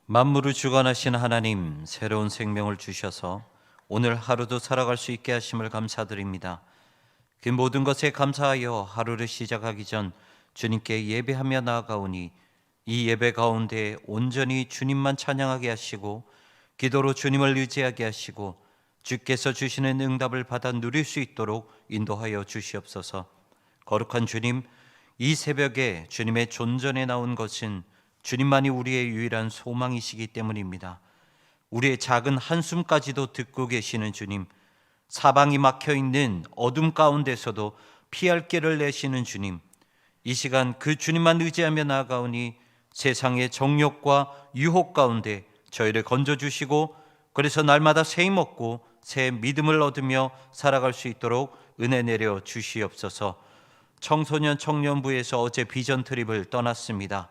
만물을 주관하신 하나님, 새로운 생명을 주셔서 오늘 하루도 살아갈 수 있게 하심을 감사드립니다. 그 모든 것에 감사하여 하루를 시작하기 전 주님께 예배하며 나아가오니 이 예배 가운데 온전히 주님만 찬양하게 하시고 기도로 주님을 의지하게 하시고 주께서 주시는 응답을 받아 누릴 수 있도록 인도하여 주시옵소서. 거룩한 주님, 이 새벽에 주님의 존전에 나온 것은 주님만이 우리의 유일한 소망이시기 때문입니다. 우리의 작은 한숨까지도 듣고 계시는 주님, 사방이 막혀있는 어둠 가운데서도 피할 길을 내시는 주님, 이 시간 그 주님만 의지하며 나아가오니 세상의 정욕과 유혹 가운데 저희를 건져주시고 그래서 날마다 새 힘 얻고 새 믿음을 얻으며 살아갈 수 있도록 은혜 내려 주시옵소서. 청소년 청년부에서 어제 비전 트립을 떠났습니다.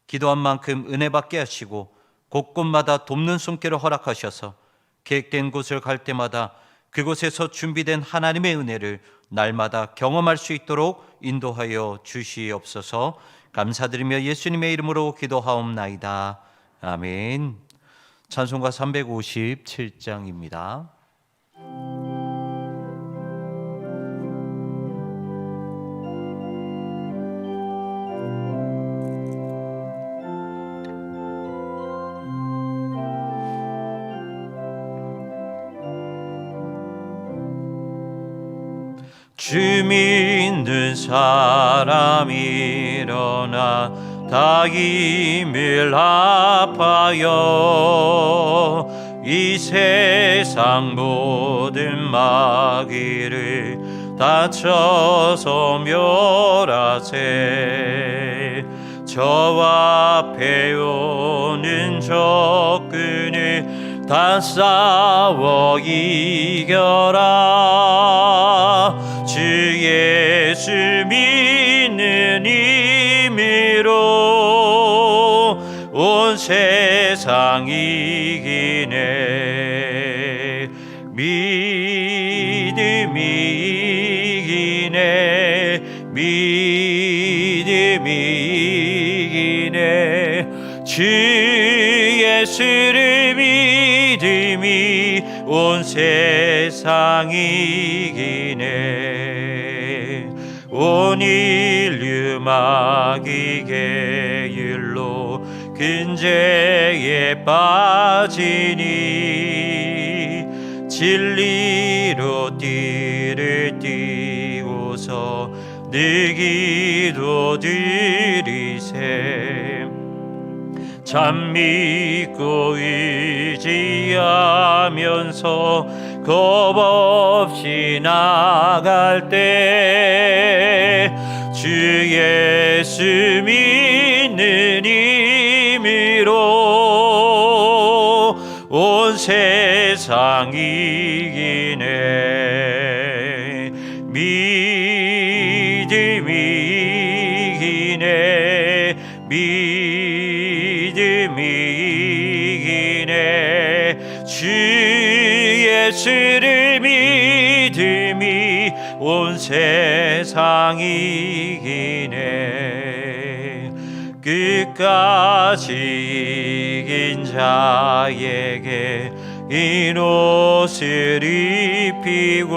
기도한 만큼 은혜 받게 하시고 곳곳마다 돕는 손길을 허락하셔서 계획된 곳을 갈 때마다 그곳에서 준비된 하나님의 은혜를 날마다 경험할 수 있도록 인도하여 주시옵소서. 감사드리며 예수님의 이름으로 기도하옵나이다. 아멘. 찬송가 357장입니다. 주 믿는 사람 일어나 다 힘을 합하여 이 세상 모든 마귀를 다쳐서 멸하세. 저 앞에 오는 적군을 다 싸워 이겨라. 주 예수 믿는 힘으로 온 세상 이기네. 믿음이 이기네. 믿음이 이기네. 주 예수를 믿음이 온 세상 이기네. 온 인류 마귀 계율로 근죄에 빠지니 진리로 띠를 띠고서 늘 기도 드리세. 참 믿고 의지하면서 겁없이 나갈 때 주 예수 믿는 힘으로 온 세상 이기네. 믿음이 이기네. 믿음이 이기네. 주 예수를 믿음이 온 세상 이기네. 끝까지 이긴 자에게 이 옷을 입히고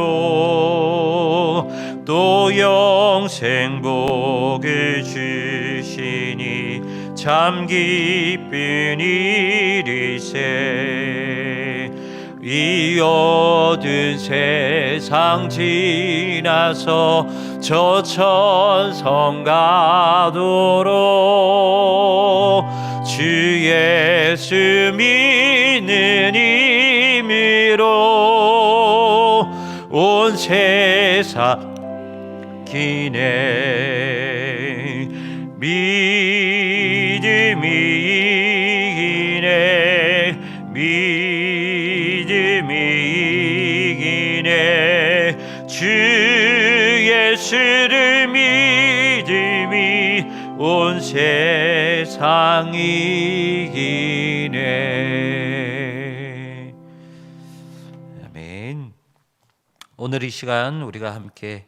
또 영생 복을 주시니 참 기쁜 일이세. 이 어두운 세상 지나서 저 천성 가도록 주 예수 믿는 힘으로 온 세상 기네. 믿음이 이기네. 믿음이 이기네. 주 예수를 믿음이 온 세상 이기네. 아멘. 오늘 이 시간 우리가 함께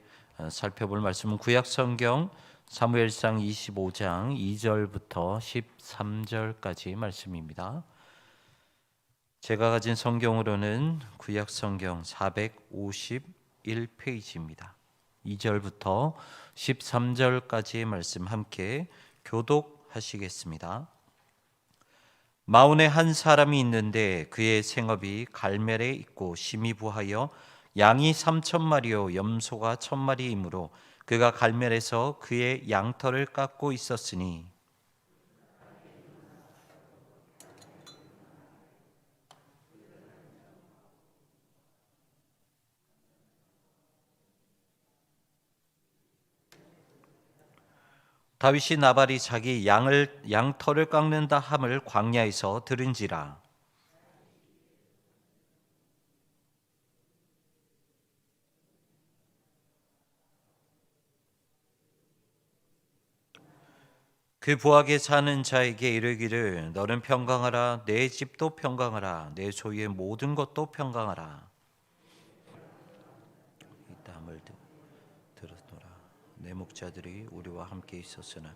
살펴볼 말씀은 구약성경 사무엘상 25장 2절부터 13절까지 말씀입니다. 제가 가진 성경으로는 구약 성경 451페이지입니다. 2절부터 13절까지의 말씀 함께 교독하시겠습니다. 마온에 한 사람이 있는데 그의 생업이 갈멜에 있고 심히 부하여 양이 3,000마리요 염소가 1,000마리이므로 그가 갈멜에서 그의 양털을 깎고 있었으니 다윗이 나발이 자기 양털을 깎는다 함을 광야에서 들은지라. 그 부하게 사는 자에게 이르기를 너는 평강하라, 내 집도 평강하라, 내 소유의 모든 것도 평강하라. 이 땀을 들었노라. 내 목자들이 우리와 함께 있었으나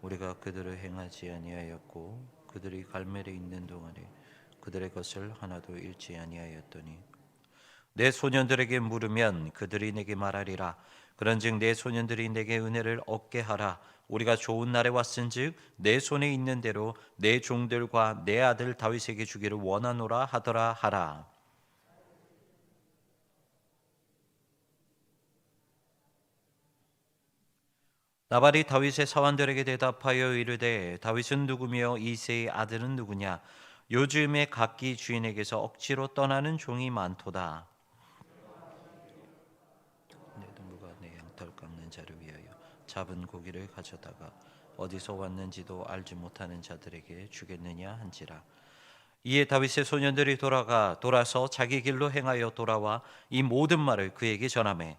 우리가 그들을 행하지 아니하였고 그들이 갈멜에 있는 동안에 그들의 것을 하나도 잃지 아니하였더니 내 소년들에게 물으면 그들이 내게 말하리라. 그런즉 내 소년들이 내게 은혜를 얻게 하라. 우리가 좋은 날에 왔은즉 내 손에 있는 대로 내 종들과 내 아들 다윗에게 주기를 원하노라 하더라 하라. 나발이 다윗의 사환들에게 대답하여 이르되 다윗은 누구며 이새의 아들은 누구냐? 요즘에 각기 주인에게서 억지로 떠나는 종이 많도다. 누가 내 양털 깎는 자를 위하여 잡은 고기를 가져다가 어디서 왔는지도 알지 못하는 자들에게 주겠느냐 한지라. 이에 다윗의 소년들이 돌아서 자기 길로 행하여 돌아와 이 모든 말을 그에게 전하매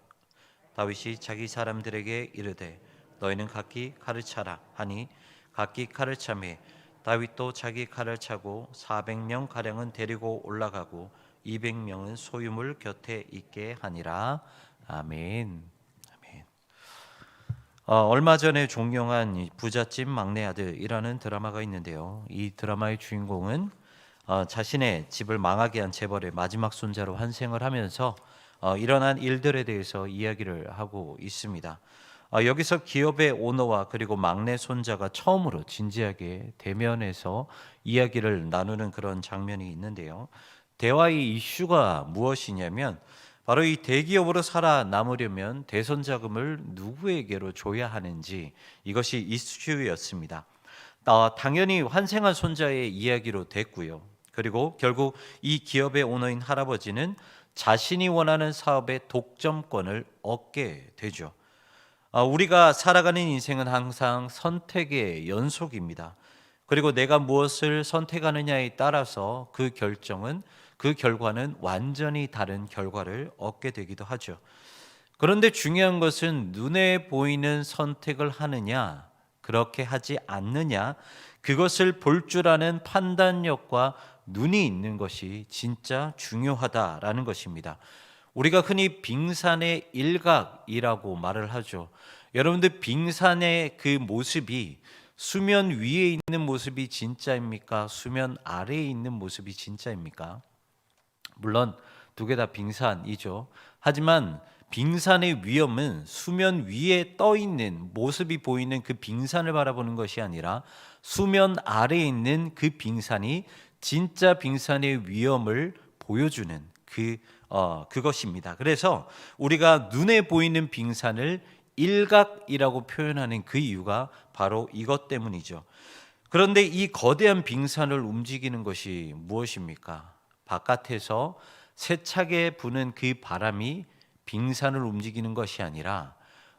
다윗이 자기 사람들에게 이르되 너희는 각기 칼을 차라 하니 각기 칼을 차매 다윗도 자기 칼을 차고 400명 가량은 데리고 올라가고 200명은 소유물 곁에 있게 하니라. 아멘. 아멘. 얼마 전에 종영한 부잣집 막내 아들이라는 드라마가 있는데요. 이 드라마의 주인공은 자신의 집을 망하게 한 재벌의 마지막 손자로 환생을 하면서 일어난 일들에 대해서 이야기를 하고 있습니다. 여기서 기업의 오너와 그리고 막내 손자가 처음으로 진지하게 대면해서 이야기를 나누는 그런 장면이 있는데요. 대화의 이슈가 무엇이냐면 바로 이 대기업으로 살아남으려면 대손자금을 누구에게로 줘야 하는지 이것이 이슈였습니다. 당연히 환생한 손자의 이야기로 됐고요. 그리고 결국 이 기업의 오너인 할아버지는 자신이 원하는 사업의 독점권을 얻게 되죠. 우리가 살아가는 인생은 항상 선택의 연속입니다. 그리고 내가 무엇을 선택하느냐에 따라서 그 결과는 완전히 다른 결과를 얻게 되기도 하죠. 그런데 중요한 것은 눈에 보이는 선택을 하느냐, 그렇게 하지 않느냐, 그것을 볼 줄 아는 판단력과 눈이 있는 것이 진짜 중요하다라는 것입니다. 우리가 흔히 빙산의 일각이라고 말을 하죠. 여러분들 빙산의 그 모습이 수면 위에 있는 모습이 진짜입니까? 수면 아래에 있는 모습이 진짜입니까? 물론 두 개 다 빙산이죠. 하지만 빙산의 위험은 수면 위에 떠 있는 모습이 보이는 그 빙산을 바라보는 것이 아니라 수면 아래에 있는 그 빙산이 진짜 빙산의 위험을 보여주는 그것입니다. 그래서 우리가 눈에 보이는 빙산을 일각이라고 표현하는 그 이유가 바로 이것 때문이죠. 그런데 이 거대한 빙산을 움직이는 것이 무엇입니까? 바깥에서 세차게 부는 그 바람이 빙산을 움직이는 것이 아니라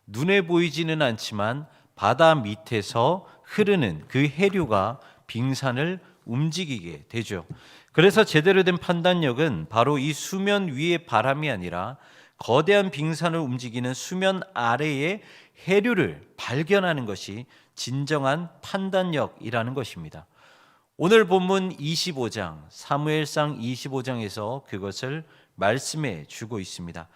눈에 보이지는 않지만 바다 밑에서 흐르는 그 해류가 빙산을 움직이게 되죠. 그래서 제대로 된 판단력은 바로 이 수면 위의 바람이 아니라 거대한 빙산을 움직이는 수면 아래의 해류를 발견하는 것이 진정한 판단력이라는 것입니다. 오늘 본문 25장, 사무엘상 25장에서 그것을 말씀해 주고 있습니다.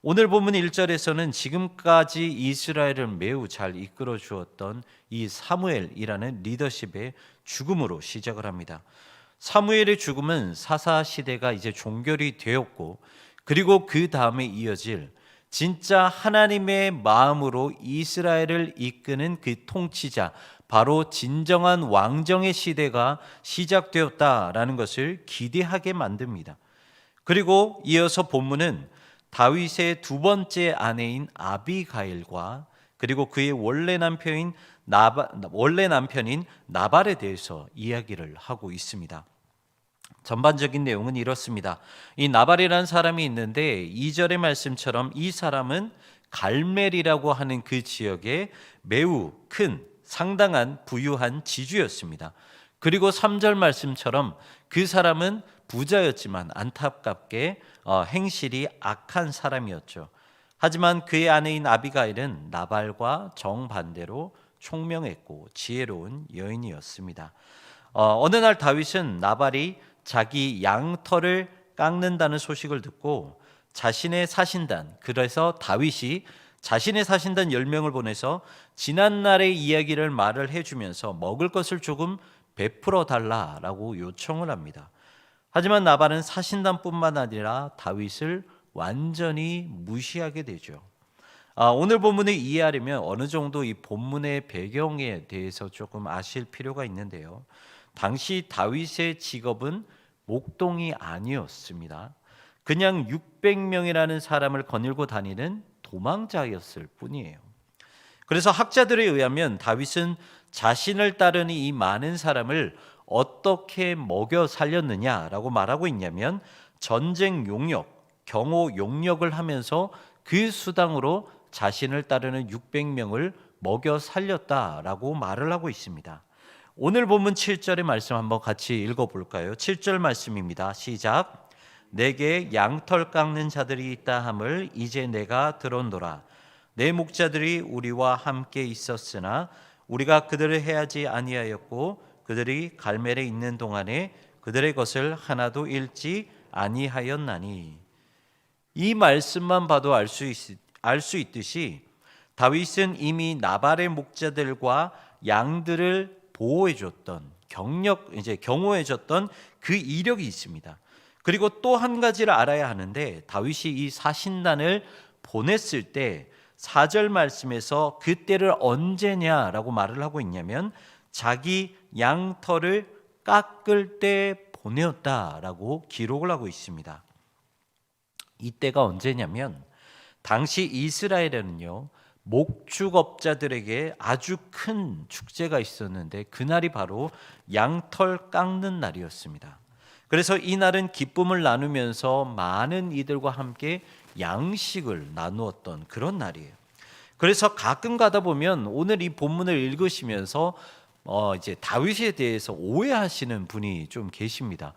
오늘 본문 1절에서는 지금까지 이스라엘을 매우 잘 이끌어 주었던 이 사무엘이라는 리더십의 죽음으로 시작을 합니다. 사무엘의 죽음은 사사 시대가 이제 종결이 되었고, 그리고 그 다음에 이어질 진짜 하나님의 마음으로 이스라엘을 이끄는 그 통치자, 바로 진정한 왕정의 시대가 시작되었다라는 것을 기대하게 만듭니다. 그리고 이어서 본문은 다윗의 두 번째 아내인 아비가일과 그리고 그의 원래 남편인 나발에 대해서 이야기를 하고 있습니다. 전반적인 내용은 이렇습니다. 이 나발이라는 사람이 있는데 2절의 말씀처럼 이 사람은 갈멜이라고 하는 그 지역에 매우 큰 상당한 부유한 지주였습니다. 그리고 3절 말씀처럼 그 사람은 부자였지만 안타깝게 행실이 악한 사람이었죠. 하지만 그의 아내인 아비가일은 나발과 정반대로 총명했고 지혜로운 여인이었습니다. 어느 날 다윗은 나발이 자기 양털을 깎는다는 소식을 듣고 자신의 사신단, 그래서 다윗이 자신의 사신단 10명을 보내서 지난날의 이야기를 말을 해주면서 먹을 것을 조금 베풀어 달라라고 요청을 합니다. 하지만 나발은 사신단뿐만 아니라 다윗을 완전히 무시하게 되죠. 오늘 본문을 이해하려면 어느 정도 이 본문의 배경에 대해서 조금 아실 필요가 있는데요. 당시 다윗의 직업은 목동이 아니었습니다. 그냥 600명이라는 사람을 거닐고 다니는 도망자였을 뿐이에요. 그래서 학자들에 의하면 다윗은 자신을 따르는 이 많은 사람을 어떻게 먹여 살렸느냐라고 말하고 있냐면 전쟁 용역, 경호 용역을 하면서 그 수당으로 자신을 따르는 600명을 먹여 살렸다라고 말을 하고 있습니다. 오늘 본문 7절의 말씀 한번 같이 읽어볼까요? 7절 말씀입니다. 시작. 내게 양털 깎는 자들이 있다 함을 이제 내가 들었노라. 내 목자들이 우리와 함께 있었으나 우리가 그들을 해하지 아니하였고 그들이 갈멜에 있는 동안에 그들의 것을 하나도 잃지 아니하였나니. 이 말씀만 봐도 알 수 있듯이 다윗은 이미 나발의 목자들과 양들을 보호해줬던 경호해줬던 그 이력이 있습니다. 그리고 또 한 가지를 알아야 하는데 다윗이 이 사신단을 보냈을 때 4절 말씀에서 그때를 언제냐라고 말을 하고 있냐면 자기 양털을 깎을 때 보내었다라고 기록을 하고 있습니다. 이때가 언제냐면 당시 이스라엘에는요 목축업자들에게 아주 큰 축제가 있었는데 그날이 바로 양털 깎는 날이었습니다. 그래서 이 날은 기쁨을 나누면서 많은 이들과 함께 양식을 나누었던 그런 날이에요. 그래서 가끔 가다 보면 오늘 이 본문을 읽으시면서 이제 다윗에 대해서 오해하시는 분이 좀 계십니다.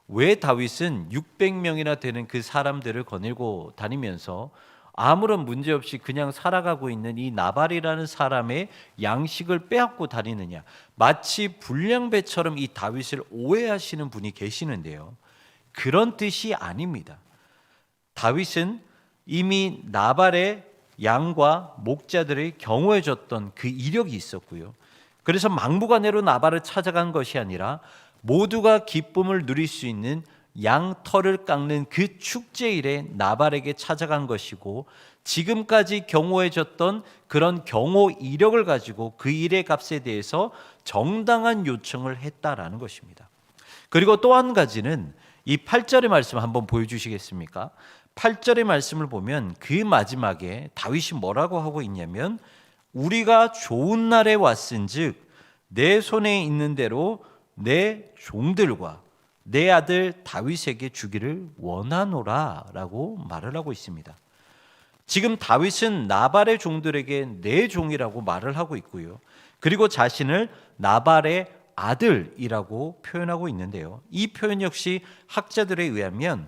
왜 다윗은 600명이나 되는 그 사람들을 거닐고 다니면서 아무런 문제 없이 그냥 살아가고 있는 이 나발이라는 사람의 양식을 빼앗고 다니느냐, 마치 불량배처럼 이 다윗을 오해하시는 분이 계시는데요, 그런 뜻이 아닙니다. 다윗은 이미 나발의 양과 목자들을 경호해줬던 그 이력이 있었고요, 그래서 막무가내로 나발을 찾아간 것이 아니라 모두가 기쁨을 누릴 수 있는 양털을 깎는 그 축제일에 나발에게 찾아간 것이고, 지금까지 경호해줬던 그런 경호 이력을 가지고 그 일의 값에 대해서 정당한 요청을 했다라는 것입니다. 그리고 또 한 가지는 이 8절의 말씀 한번 보여주시겠습니까? 8절의 말씀을 보면 그 마지막에 다윗이 뭐라고 하고 있냐면 우리가 좋은 날에 왔은즉 내 손에 있는 대로 내 종들과 내 아들 다윗에게 주기를 원하노라라고 말을 하고 있습니다. 지금 다윗은 나발의 종들에게 내 종이라고 말을 하고 있고요, 그리고 자신을 나발의 아들이라고 표현하고 있는데요, 이 표현 역시 학자들에 의하면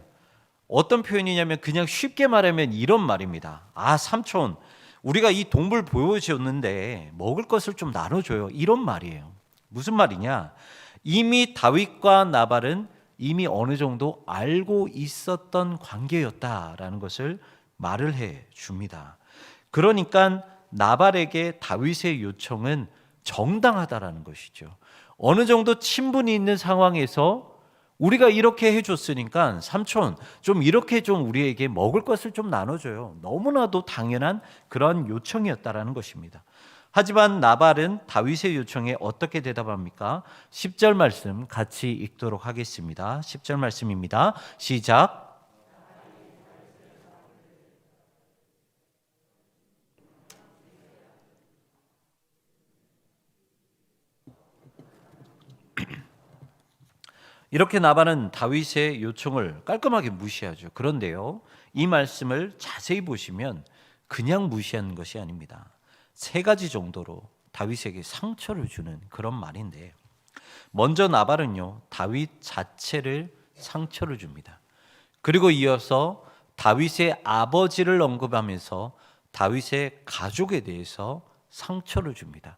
어떤 표현이냐면 그냥 쉽게 말하면 이런 말입니다. 삼촌, 우리가 이 동물 보여줬는데 먹을 것을 좀 나눠줘요, 이런 말이에요. 무슨 말이냐, 이미 다윗과 나발은 이미 어느 정도 알고 있었던 관계였다라는 것을 말을 해 줍니다. 그러니까 나발에게 다윗의 요청은 정당하다라는 것이죠. 어느 정도 친분이 있는 상황에서 우리가 이렇게 해줬으니까 삼촌 좀 이렇게 좀 우리에게 먹을 것을 좀 나눠줘요. 너무나도 당연한 그런 요청이었다라는 것입니다. 하지만 나발은 다윗의 요청에 어떻게 대답합니까? 10절 말씀 같이 읽도록 하겠습니다. 10절 말씀입니다. 시작. 이렇게 나발은 다윗의 요청을 깔끔하게 무시하죠. 그런데요, 이 말씀을 자세히 보시면 그냥 무시하는 것이 아닙니다. 세 가지 정도로 다윗에게 상처를 주는 그런 말인데, 먼저 나발은요, 다윗 자체를 상처를 줍니다. 그리고 이어서 다윗의 아버지를 언급하면서 다윗의 가족에 대해서 상처를 줍니다.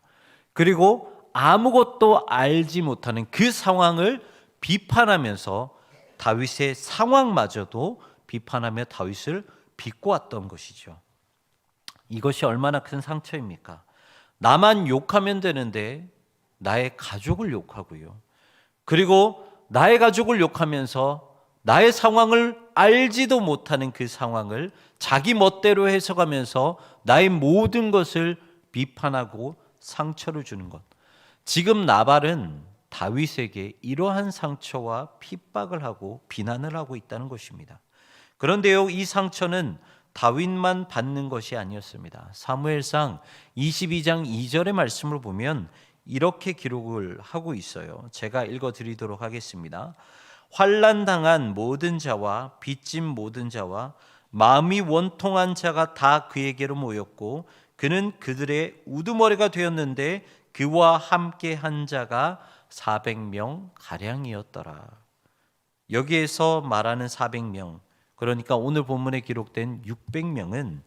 그리고 아무것도 알지 못하는 그 상황을 비판하면서 다윗의 상황마저도 비판하며 다윗을 비꼬았던 것이죠. 이것이 얼마나 큰 상처입니까? 나만 욕하면 되는데 나의 가족을 욕하고요. 그리고 나의 가족을 욕하면서 나의 상황을 알지도 못하는 그 상황을 자기 멋대로 해석하면서 나의 모든 것을 비판하고 상처를 주는 것. 지금 나발은 다윗에게 이러한 상처와 핍박을 하고 비난을 하고 있다는 것입니다. 그런데요, 이 상처는 다윗만 받는 것이 아니었습니다. 사무엘상 22장 2절의 말씀을 보면 이렇게 기록을 하고 있어요. 제가 읽어드리도록 하겠습니다. 환난당한 모든 자와 빚진 모든 자와 마음이 원통한 자가 다 그에게로 모였고 그는 그들의 우두머리가 되었는데 그와 함께 한 자가 400명 가량이었더라. 여기에서 말하는 400명, 그러니까 오늘 본문에 기록된 600명은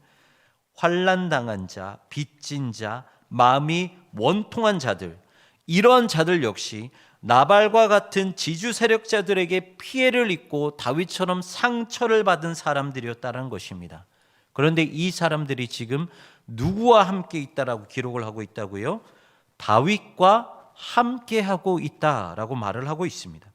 환난당한 자, 빚진 자, 마음이 원통한 자들, 이러한 자들 역시 나발과 같은 지주 세력자들에게 피해를 입고 다윗처럼 상처를 받은 사람들이었다는 것입니다. 그런데 이 사람들이 지금 누구와 함께 있다라고 기록을 하고 있다고요? 다윗과 함께하고 있다라고 말을 하고 있습니다.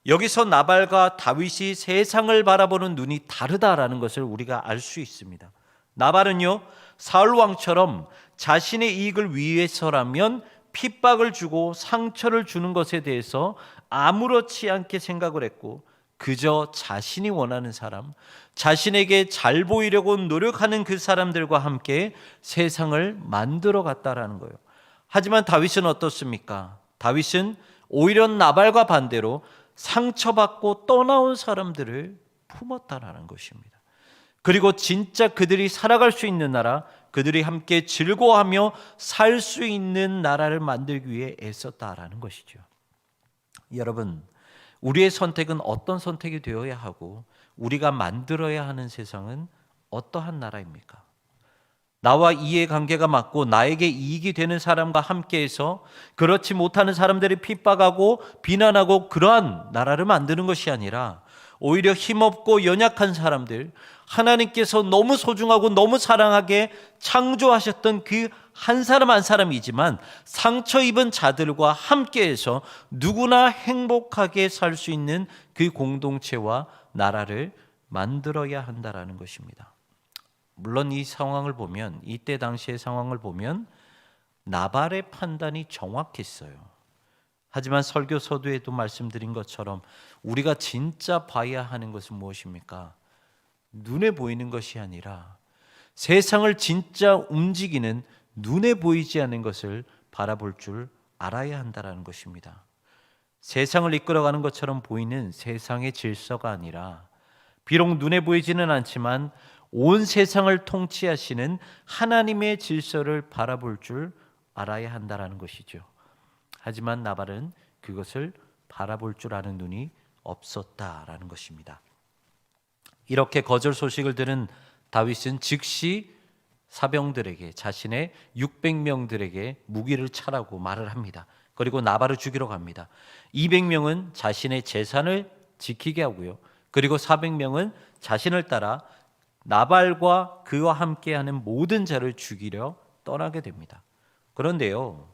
여기서 나발과 다윗이 세상을 바라보는 눈이 다르다라는 것을 우리가 알 수 있습니다. 나발은요, 사울 왕처럼 자신의 이익을 위해서라면 핍박을 주고 상처를 주는 것에 대해서 아무렇지 않게 생각을 했고 그저 자신이 원하는 사람, 자신에게 잘 보이려고 노력하는 그 사람들과 함께 세상을 만들어 갔다라는 거예요. 하지만 다윗은 어떻습니까? 다윗은 오히려 나발과 반대로 상처받고 떠나온 사람들을 품었다라는 것입니다. 그리고 진짜 그들이 살아갈 수 있는 나라, 그들이 함께 즐거워하며 살 수 있는 나라를 만들기 위해 애썼다라는 것이죠. 여러분, 우리의 선택은 어떤 선택이 되어야 하고 우리가 만들어야 하는 세상은 어떠한 나라입니까? 나와 이해관계가 맞고 나에게 이익이 되는 사람과 함께해서 그렇지 못하는 사람들이 핍박하고 비난하고 그러한 나라를 만드는 것이 아니라 오히려 힘없고 연약한 사람들, 하나님께서 너무 소중하고 너무 사랑하게 창조하셨던 그 한 사람 한 사람이지만 상처 입은 자들과 함께해서 누구나 행복하게 살 수 있는 그 공동체와 나라를 만들어야 한다라는 것입니다. 물론 이 상황을 보면, 이때 당시의 상황을 보면 나발의 판단이 정확했어요. 하지만 설교 서두에도 말씀드린 것처럼 우리가 진짜 봐야 하는 것은 무엇입니까? 눈에 보이는 것이 아니라 세상을 진짜 움직이는 눈에 보이지 않는 것을 바라볼 줄 알아야 한다는 것입니다. 세상을 이끌어가는 것처럼 보이는 세상의 질서가 아니라 비록 눈에 보이지는 않지만 온 세상을 통치하시는 하나님의 질서를 바라볼 줄 알아야 한다는 것이죠. 하지만 나발은 그것을 바라볼 줄 아는 눈이 없었다라는 것입니다. 이렇게 거절 소식을 들은 다윗은 즉시 사병들에게, 자신의 600명들에게 무기를 차라고 말을 합니다. 그리고 나발을 죽이러 갑니다. 200명은 자신의 재산을 지키게 하고요. 그리고 400명은 자신을 따라 나발과 그와 함께하는 모든 자를 죽이려 떠나게 됩니다. 그런데요,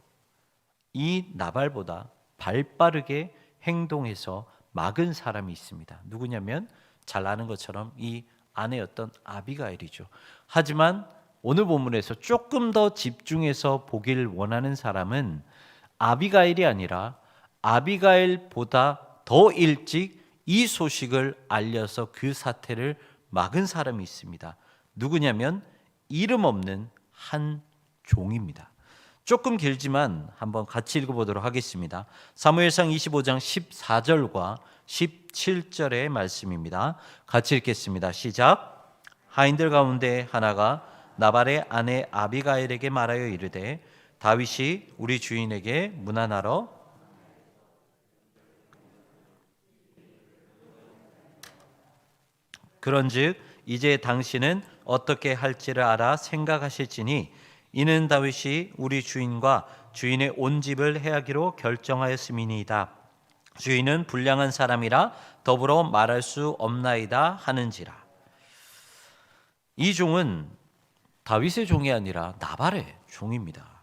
이 나발보다 발빠르게 행동해서 막은 사람이 있습니다. 누구냐면 잘 아는 것처럼 이 아내였던 아비가일이죠. 하지만 오늘 본문에서 조금 더 집중해서 보길 원하는 사람은 아비가일이 아니라 아비가일보다 더 일찍 이 소식을 알려서 그 사태를 막은 사람이 있습니다. 누구냐면 이름 없는 한 종입니다. 조금 길지만 한번 같이 읽어보도록 하겠습니다. 사무엘상 25장 14절과 17절의 말씀입니다. 같이 읽겠습니다. 시작. 하인들 가운데 하나가 나발의 아내 아비가일에게 말하여 이르되 다윗이 우리 주인에게 문안하러 그런즉 이제 당신은 어떻게 할지를 알아 생각하실지니 이는 다윗이 우리 주인과 주인의 온 집을 해하기로 결정하였음이니이다. 주인은 불량한 사람이라 더불어 말할 수 없나이다 하는지라. 이 종은 다윗의 종이 아니라 나발의 종입니다.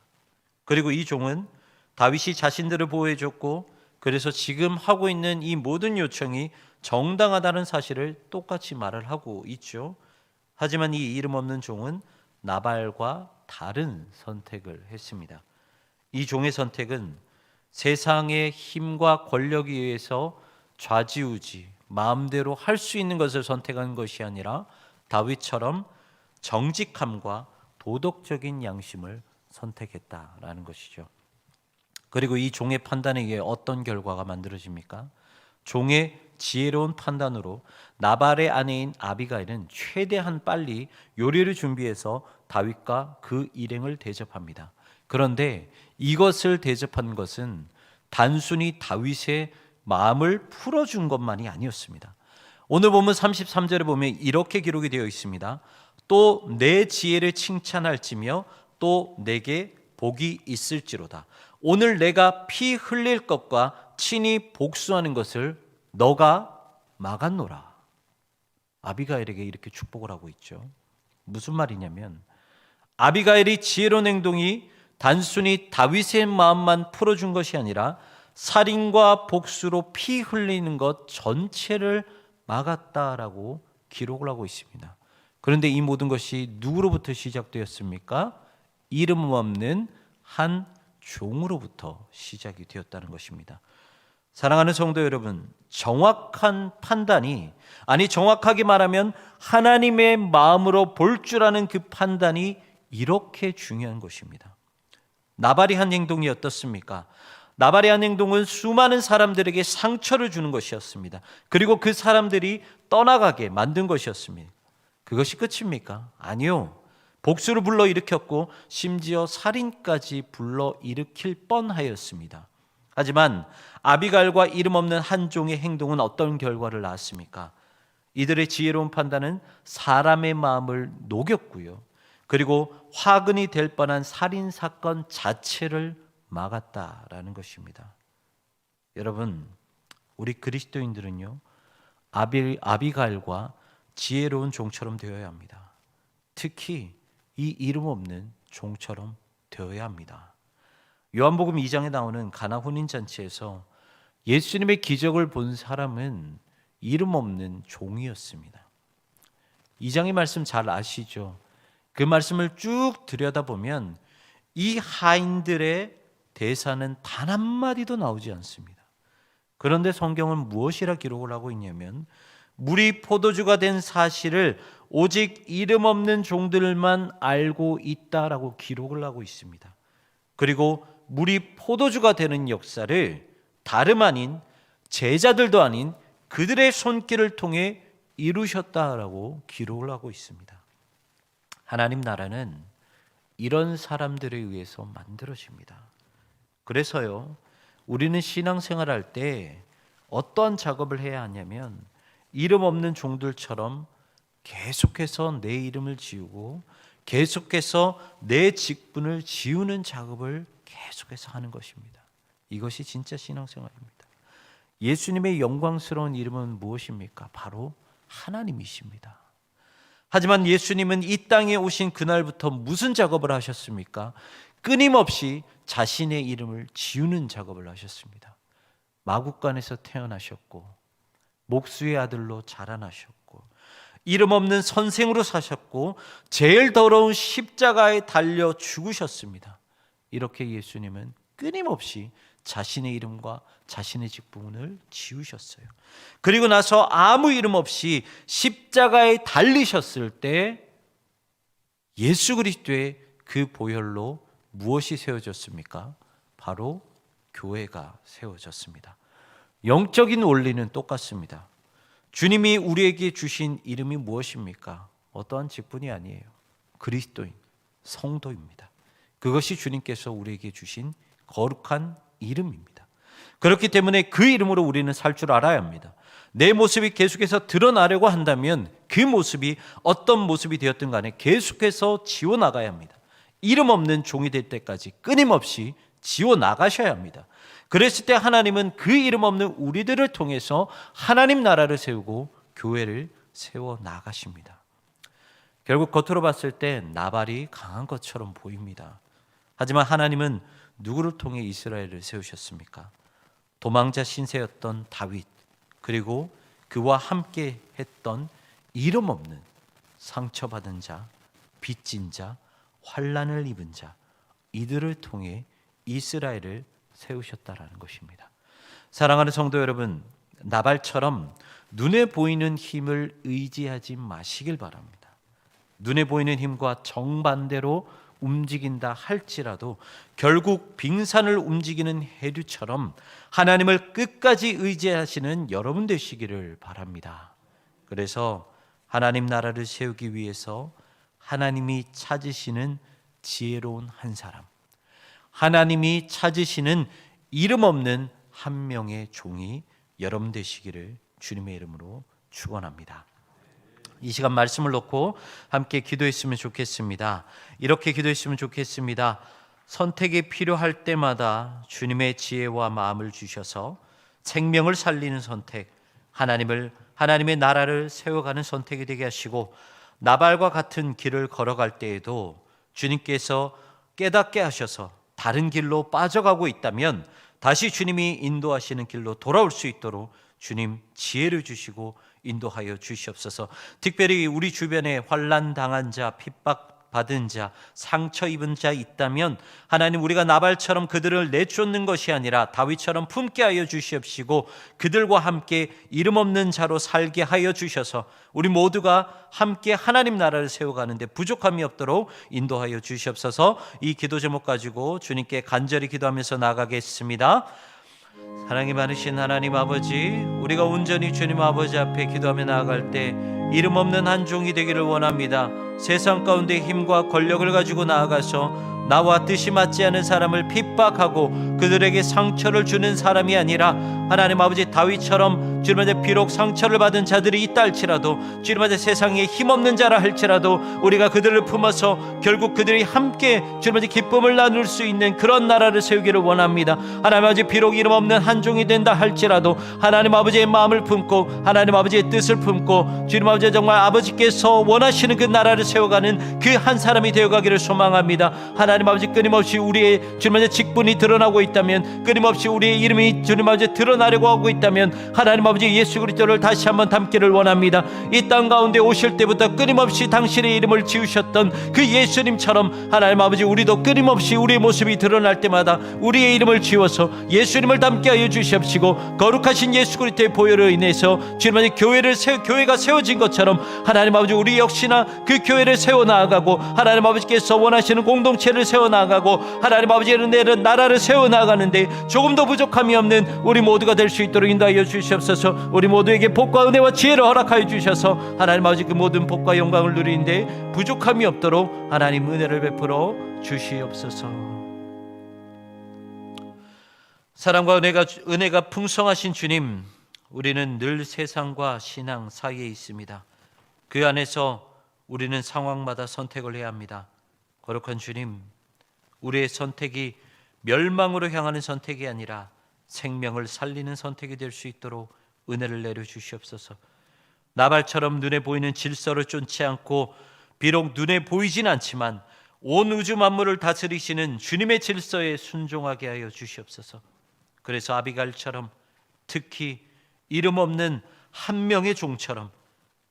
그리고 이 종은 다윗이 자신들을 보호해줬고 그래서 지금 하고 있는 이 모든 요청이 정당하다는 사실을 똑같이 말을 하고 있죠. 하지만 이 이름 없는 종은 나발과 다른 선택을 했습니다. 이 종의 선택은 세상의 힘과 권력에 의해서 좌지우지 마음대로 할 수 있는 것을 선택한 것이 아니라 다윗처럼 정직함과 도덕적인 양심을 선택했다라는 것이죠. 그리고 이 종의 판단에 의해 어떤 결과가 만들어집니까? 종의 지혜로운 판단으로 나발의 아내인 아비가일은 최대한 빨리 요리를 준비해서 다윗과 그 일행을 대접합니다. 그런데 이것을 대접한 것은 단순히 다윗의 마음을 풀어준 것만이 아니었습니다. 오늘 본문 33절에 보면 이렇게 기록이 되어 있습니다. 또 내 지혜를 칭찬할지며 또 내게 복이 있을지로다. 오늘 내가 피 흘릴 것과 친히 복수하는 것을 너가 막았노라. 아비가일에게 이렇게 축복을 하고 있죠. 무슨 말이냐면 아비가일이 지혜로운 행동이 단순히 다윗의 마음만 풀어준 것이 아니라 살인과 복수로 피 흘리는 것 전체를 막았다라고 기록을 하고 있습니다. 그런데 이 모든 것이 누구로부터 시작되었습니까? 이름 없는 한 종으로부터 시작이 되었다는 것입니다. 사랑하는 성도 여러분, 정확한 판단이, 아니 정확하게 말하면 하나님의 마음으로 볼 줄 아는 그 판단이 이렇게 중요한 것입니다. 나발이 한 행동이 어떻습니까? 나발의 한 행동은 수많은 사람들에게 상처를 주는 것이었습니다. 그리고 그 사람들이 떠나가게 만든 것이었습니다. 그것이 끝입니까? 아니요. 복수를 불러일으켰고 심지어 살인까지 불러일으킬 뻔하였습니다. 하지만 아비가일과 이름 없는 한 종의 행동은 어떤 결과를 낳았습니까? 이들의 지혜로운 판단은 사람의 마음을 녹였고요. 그리고 화근이 될 뻔한 살인사건 자체를 막았다라는 것입니다. 여러분, 우리 그리스도인들은요, 아비가일과 지혜로운 종처럼 되어야 합니다. 특히 이 이름 없는 종처럼 되어야 합니다. 요한복음 2장에 나오는 가나 혼인잔치에서 예수님의 기적을 본 사람은 이름 없는 종이었습니다. 2장의 말씀 잘 아시죠? 그 말씀을 쭉 들여다보면 이 하인들의 대사는 단 한마디도 나오지 않습니다. 그런데 성경은 무엇이라 기록을 하고 있냐면 물이 포도주가 된 사실을 오직 이름 없는 종들만 알고 있다라고 기록을 하고 있습니다. 그리고 물이 포도주가 되는 역사를 다름 아닌 제자들도 아닌 그들의 손길을 통해 이루셨다라고 기록을 하고 있습니다. 하나님 나라는 이런 사람들에 의해서 만들어집니다. 그래서요, 우리는 신앙생활할 때 어떠한 작업을 해야 하냐면 이름 없는 종들처럼 계속해서 내 이름을 지우고 계속해서 내 직분을 지우는 작업을 계속해서 하는 것입니다. 이것이 진짜 신앙생활입니다. 예수님의 영광스러운 이름은 무엇입니까? 바로 하나님이십니다. 하지만 예수님은 이 땅에 오신 그날부터 무슨 작업을 하셨습니까? 끊임없이 자신의 이름을 지우는 작업을 하셨습니다. 마구간에서 태어나셨고 목수의 아들로 자라나셨고 이름 없는 선생으로 사셨고 제일 더러운 십자가에 달려 죽으셨습니다. 이렇게 예수님은 끊임없이 자신의 이름과 자신의 직분을 지우셨어요. 그리고 나서 아무 이름 없이 십자가에 달리셨을 때 예수 그리스도의 그 보혈로 무엇이 세워졌습니까? 바로 교회가 세워졌습니다. 영적인 원리는 똑같습니다. 주님이 우리에게 주신 이름이 무엇입니까? 어떠한 직분이 아니에요. 그리스도인, 성도입니다. 그것이 주님께서 우리에게 주신 거룩한 이름입니다. 그렇기 때문에 그 이름으로 우리는 살 줄 알아야 합니다. 내 모습이 계속해서 드러나려고 한다면 그 모습이 어떤 모습이 되었든 간에 계속해서 지워나가야 합니다. 이름 없는 종이 될 때까지 끊임없이 지워나가셔야 합니다. 그랬을 때 하나님은 그 이름 없는 우리들을 통해서 하나님 나라를 세우고 교회를 세워나가십니다. 결국 겉으로 봤을 때 나발이 강한 것처럼 보입니다. 하지만 하나님은 누구를 통해 이스라엘을 세우셨습니까? 도망자 신세였던 다윗, 그리고 그와 함께 했던 이름 없는 상처받은 자, 빚진 자, 환난을 입은 자, 이들을 통해 이스라엘을 세우셨다라는 것입니다. 사랑하는 성도 여러분, 나발처럼 눈에 보이는 힘을 의지하지 마시길 바랍니다. 눈에 보이는 힘과 정반대로 움직인다 할지라도 결국 빙산을 움직이는 해류처럼 하나님을 끝까지 의지하시는 여러분 되시기를 바랍니다. 그래서 하나님 나라를 세우기 위해서 하나님이 찾으시는 지혜로운 한 사람, 하나님이 찾으시는 이름 없는 한 명의 종이 여러분 되시기를 주님의 이름으로 축원합니다. 이 시간 말씀을 놓고 함께 기도했으면 좋겠습니다. 이렇게 기도했으면 좋겠습니다. 선택이 필요할 때마다 주님의 지혜와 마음을 주셔서 생명을 살리는 선택, 하나님의 나라를 세워가는 선택이 되게 하시고, 나발과 같은 길을 걸어갈 때에도 주님께서 깨닫게 하셔서 다른 길로 빠져가고 있다면 다시 주님이 인도하시는 길로 돌아올 수 있도록 주님 지혜를 주시고 인도하여 주시옵소서. 특별히 우리 주변에 환난 당한 자, 핍박받은 자, 상처 입은 자 있다면 하나님, 우리가 나발처럼 그들을 내쫓는 것이 아니라 다윗처럼 품게 하여 주시옵시고 그들과 함께 이름 없는 자로 살게 하여 주셔서 우리 모두가 함께 하나님 나라를 세워가는데 부족함이 없도록 인도하여 주시옵소서. 이 기도 제목 가지고 주님께 간절히 기도하면서 나가겠습니다. 사랑이 많으신 하나님 아버지, 우리가 온전히 주님 아버지 앞에 기도하며 나아갈 때 이름 없는 한 종이 되기를 원합니다. 세상 가운데 힘과 권력을 가지고 나아가서 나와 뜻이 맞지 않은 사람을 핍박하고 그들에게 상처를 주는 사람이 아니라 하나님 아버지, 다윗처럼 주님한테 비록 상처를 받은 자들이 있다 할지라도 주님한테 세상에 힘없는 자라 할지라도 우리가 그들을 품어서 결국 그들이 함께 주님한테 기쁨을 나눌 수 있는 그런 나라를 세우기를 원합니다. 하나님 아버지, 비록 이름 없는 한 종이 된다 할지라도 하나님 아버지의 마음을 품고 하나님 아버지의 뜻을 품고 주님 아버지, 정말 아버지께서 원하시는 그 나라를 세워가는 그 한 사람이 되어가기를 소망합니다. 하나님 아버지, 끊임없이 우리의 주님의 직분이 드러나고 있다면, 끊임없이 우리의 이름이 주님 아버지 드러나려고 하고 있다면 하나님 아버지, 예수 그리스도를 다시 한번 담기를 원합니다. 이 땅 가운데 오실 때부터 끊임없이 당신의 이름을 지으셨던 그 예수님처럼 하나님 아버지, 우리도 끊임없이 우리의 모습이 드러날 때마다 우리의 이름을 지워서 예수님을 담게 하여 주시옵시고, 거룩하신 예수 그리스도의 보혈로 인해서 주님 아버지 교회가 세워진 것처럼 하나님 아버지, 우리 역시나 그 교회를 세워나가고 하나님 아버지께서 원하시는 공동체를 세워나가고 하나님 아버지의 나라를 세워나가는데 조금 더 부족함이 없는 우리 모두가 될 수 있도록 인도하여 주시옵소서. 우리 모두에게 복과 은혜와 지혜를 허락하여 주셔서 하나님 아버지, 그 모든 복과 영광을 누리는데 부족함이 없도록 하나님 은혜를 베풀어 주시옵소서. 사랑과 은혜가 풍성하신 주님, 우리는 늘 세상과 신앙 사이에 있습니다. 그 안에서 우리는 상황마다 선택을 해야 합니다. 거룩한 주님, 우리의 선택이 멸망으로 향하는 선택이 아니라 생명을 살리는 선택이 될 수 있도록 은혜를 내려 주시옵소서. 나발처럼 눈에 보이는 질서를 쫓지 않고 비록 눈에 보이진 않지만 온 우주 만물을 다스리시는 주님의 질서에 순종하게 하여 주시옵소서. 그래서 아비갈처럼 특히 이름 없는 한 명의 종처럼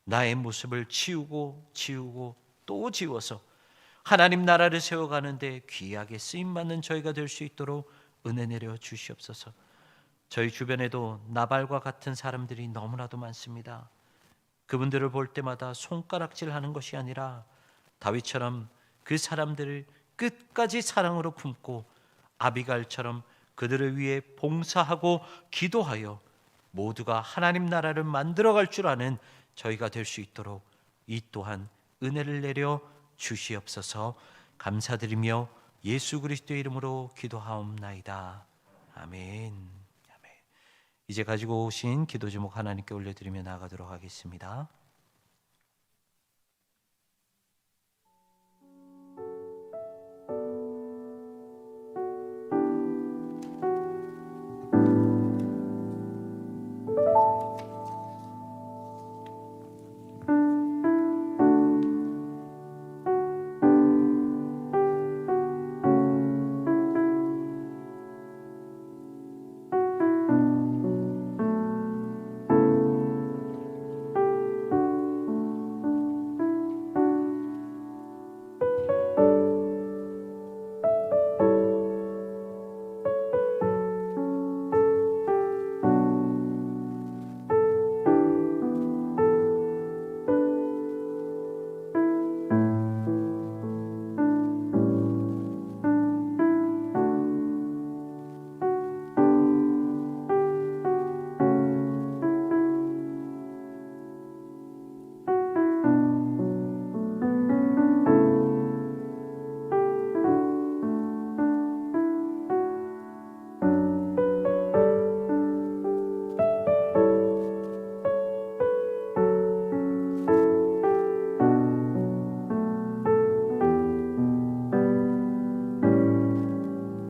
나의 모습을 지우고 또 지워서 하나님 나라를 세워가는데 귀하게 쓰임받는 저희가 될 수 있도록 은혜 내려 주시옵소서. 저희 주변에도 나발과 같은 사람들이 너무나도 많습니다. 그분들을 볼 때마다 손가락질하는 것이 아니라 다윗처럼 그 사람들을 끝까지 사랑으로 품고 아비갈처럼 그들을 위해 봉사하고 기도하여 모두가 하나님 나라를 만들어갈 줄 아는 저희가 될 수 있도록 이 또한 은혜를 내려 주시옵소서. 감사드리며 예수 그리스도의 이름으로 기도하옵나이다. 아멘. 아멘. 이제 가지고 오신 기도 제목 하나님께 올려드리며 나아가도록 하겠습니다.